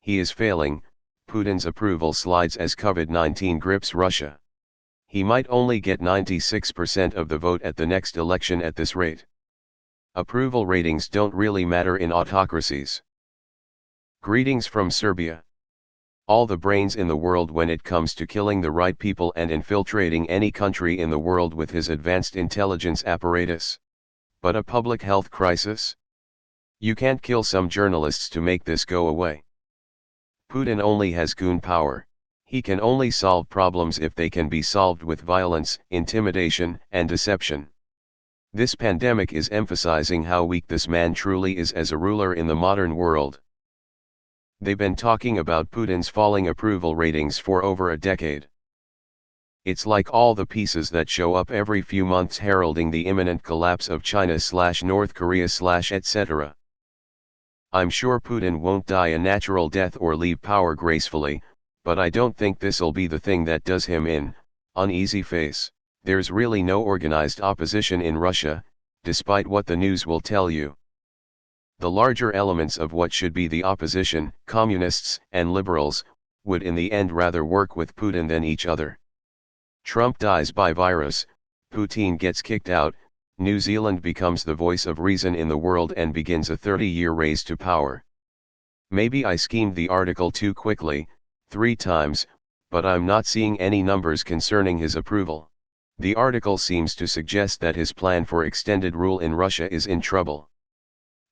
He is failing. Putin's approval slides as COVID-19 grips Russia. He might only get 96% of the vote at the next election at this rate. Approval ratings don't really matter in autocracies. Greetings from Serbia. All the brains in the world when it comes to killing the right people and infiltrating any country in the world with his advanced intelligence apparatus. But a public health crisis? You can't kill some journalists to make this go away. Putin only has goon power. He can only solve problems if they can be solved with violence, intimidation, and deception. This pandemic is emphasizing how weak this man truly is as a ruler in the modern world. They've been talking about Putin's falling approval ratings for over a decade. It's like all the pieces that show up every few months heralding the imminent collapse of China/North Korea/etc. I'm sure Putin won't die a natural death or leave power gracefully, but I don't think this'll be the thing that does him in. Uneasy face. There's really no organized opposition in Russia, despite what the news will tell you. The larger elements of what should be the opposition, communists and liberals, would in the end rather work with Putin than each other. Trump dies by virus, Putin gets kicked out, New Zealand becomes the voice of reason in the world and begins a 30-year race to power. Maybe I schemed the article too quickly, 3 times, but I'm not seeing any numbers concerning his approval. The article seems to suggest that his plan for extended rule in Russia is in trouble.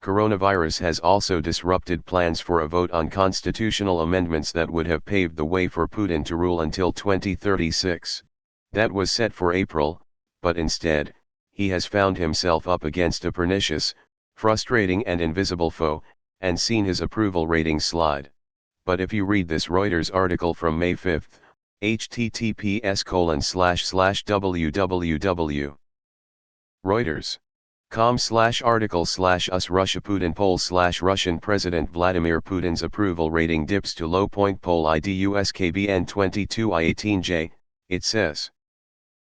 Coronavirus has also disrupted plans for a vote on constitutional amendments that would have paved the way for Putin to rule until 2036. That was set for April, but instead, he has found himself up against a pernicious, frustrating and invisible foe, and seen his approval ratings slide. But if you read this Reuters article from May 5, https://www. Reuters.com/article/us Russia Putin poll /Russian President Vladimir Putin's approval rating dips to low point poll ID USKBN 22I18J, it says.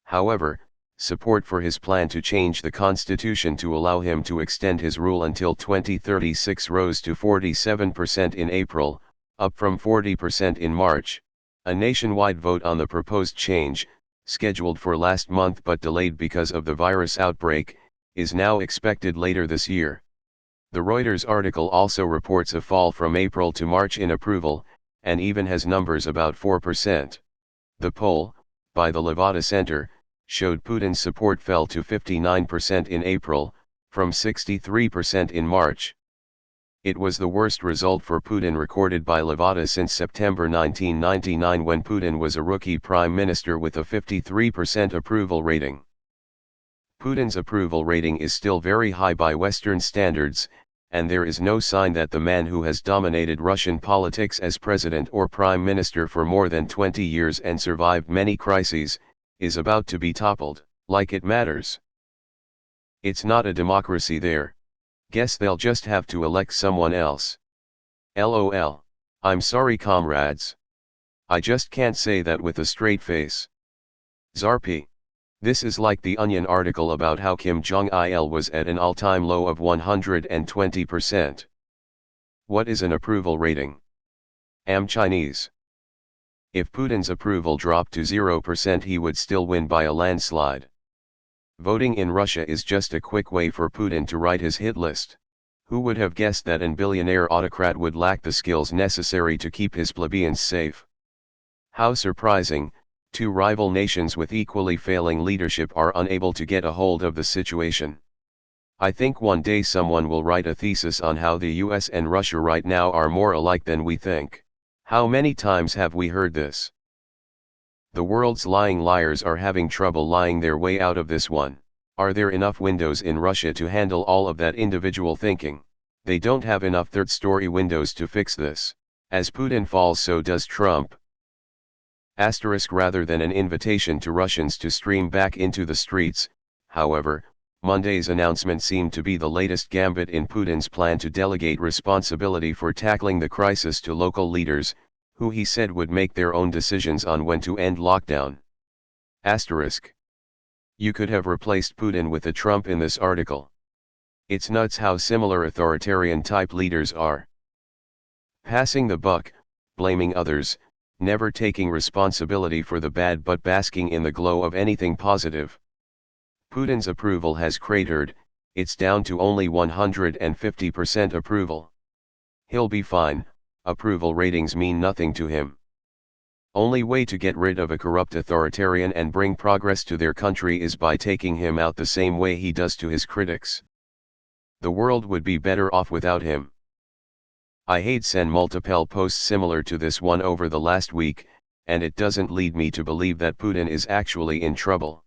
However, support for his plan to change the constitution to allow him to extend his rule until 2036 rose to 47% in April, up from 40% in March. A nationwide vote on the proposed change, scheduled for last month but delayed because of the virus outbreak, is now expected later this year. The Reuters article also reports a fall from April to March in approval, and even has numbers about 4%. The poll, by the Levada Center, showed Putin's support fell to 59% in April, from 63% in March. It was the worst result for Putin recorded by Levada since September 1999 when Putin was a rookie prime minister with a 53% approval rating. Putin's approval rating is still very high by Western standards, and there is no sign that the man who has dominated Russian politics as president or prime minister for more than 20 years and survived many crises, is about to be toppled, like it matters. It's not a democracy there. Guess they'll just have to elect someone else. LOL. I'm sorry comrades. I just can't say that with a straight face. Zarp. This is like the Onion article about how Kim Jong-il was at an all-time low of 120%. What is an approval rating? Am Chinese. If Putin's approval dropped to 0% he would still win by a landslide. Voting in Russia is just a quick way for Putin to write his hit list. Who would have guessed that an billionaire autocrat would lack the skills necessary to keep his plebeians safe? How surprising. 2 rival nations with equally failing leadership are unable to get a hold of the situation. I think one day someone will write a thesis on how the US and Russia right now are more alike than we think. How many times have we heard this? The world's lying liars are having trouble lying their way out of this one. Are there enough windows in Russia to handle all of that individual thinking? They don't have enough third-story windows to fix this. As Putin falls, so does Trump. Rather than an invitation to Russians to stream back into the streets, however, Monday's announcement seemed to be the latest gambit in Putin's plan to delegate responsibility for tackling the crisis to local leaders, who he said would make their own decisions on when to end lockdown. You could have replaced Putin with a Trump in this article. It's nuts how similar authoritarian type leaders are. Passing the buck, blaming others, never taking responsibility for the bad but basking in the glow of anything positive. Putin's approval has cratered, it's down to only 150% approval. He'll be fine, approval ratings mean nothing to him. Only way to get rid of a corrupt authoritarian and bring progress to their country is by taking him out the same way he does to his critics. The world would be better off without him. I had sent multiple posts similar to this one over the last week, and it doesn't lead me to believe that Putin is actually in trouble.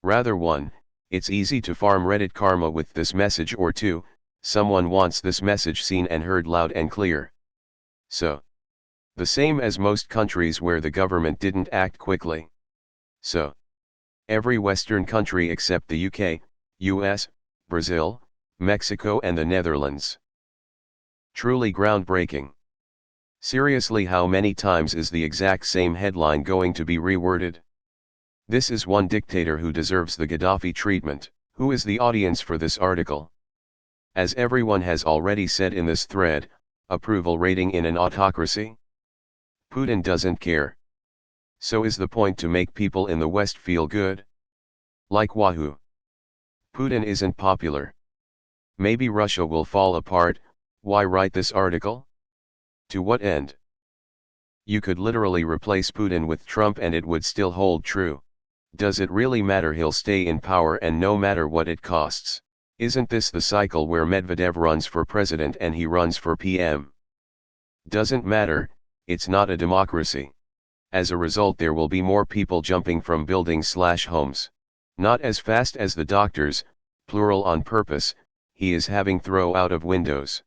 Rather one, it's easy to farm Reddit karma with this message, or two, someone wants this message seen and heard loud and clear. So. The same as most countries where the government didn't act quickly. So. Every Western country except the UK, US, Brazil, Mexico and the Netherlands. Truly groundbreaking. Seriously, how many times is the exact same headline going to be reworded? This is one dictator who deserves the Gaddafi treatment. Who is the audience for this article? As everyone has already said in this thread, approval rating in an autocracy? Putin doesn't care. So is the point to make people in the West feel good? Like wahoo. Putin isn't popular. Maybe Russia will fall apart. Why write this article? To what end? You could literally replace Putin with Trump and it would still hold true. Does it really matter? He'll stay in power and no matter what it costs. Isn't this the cycle where Medvedev runs for president and he runs for PM? Doesn't matter. It's not a democracy. As a result, there will be more people jumping from buildings/homes. Not as fast as the doctors, plural on purpose, he is having throw out of windows.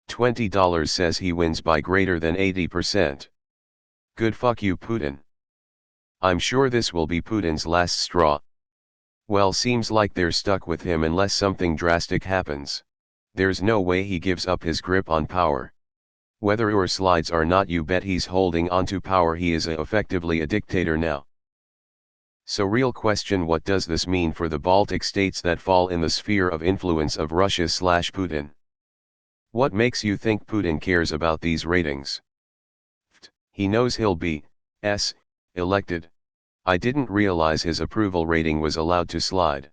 $20 says he wins by greater than 80%. Good fuck you, Putin. I'm sure this will be Putin's last straw. Well, seems like they're stuck with him unless something drastic happens. There's no way he gives up his grip on power. Whether your slides or not, you bet he's holding onto power. He is effectively a dictator now. So real question, what does this mean for the Baltic states that fall in the sphere of influence of Russia/Putin? What makes you think Putin cares about these ratings? He knows he'll be elected. I didn't realize his approval rating was allowed to slide.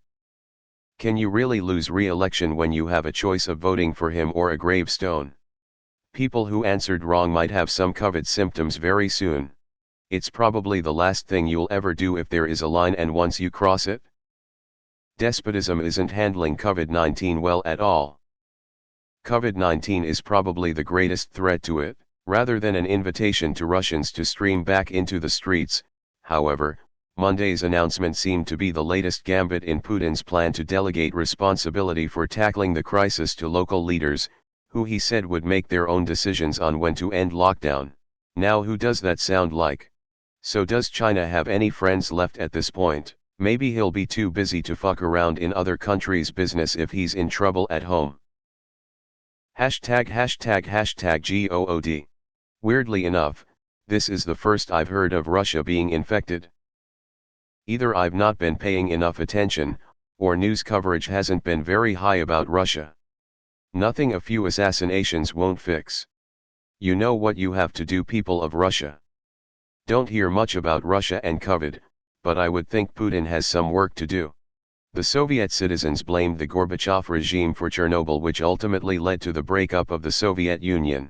Can you really lose re-election when you have a choice of voting for him or a gravestone? People who answered wrong might have some COVID symptoms very soon. It's probably the last thing you'll ever do if there is a line and once you cross it. Despotism isn't handling COVID-19 well at all. COVID-19 is probably the greatest threat to it. Rather than an invitation to Russians to stream back into the streets, however, Monday's announcement seemed to be the latest gambit in Putin's plan to delegate responsibility for tackling the crisis to local leaders, who he said would make their own decisions on when to end lockdown. Now who does that sound like? So does China have any friends left at this point? Maybe he'll be too busy to fuck around in other countries' business if he's in trouble at home. ####GOOD. Weirdly enough, this is the first I've heard of Russia being infected. Either I've not been paying enough attention, or news coverage hasn't been very high about Russia. Nothing a few assassinations won't fix. You know what you have to do, people of Russia. Don't hear much about Russia and COVID, but I would think Putin has some work to do. The Soviet citizens blamed the Gorbachev regime for Chernobyl, which ultimately led to the breakup of the Soviet Union.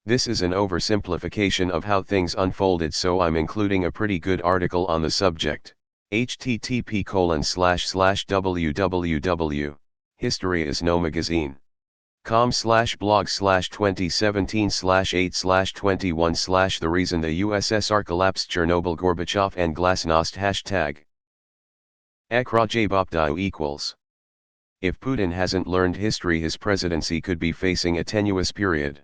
This is an oversimplification of how things unfolded, so I'm including a pretty good article on the subject. http://www.historyisnomagazine.com/blog/2017/8/21/ The reason the USSR collapsed: Chernobyl, Gorbachev and Glasnost. #ekrajbopdio equals. If Putin hasn't learned history, his presidency could be facing a tenuous period.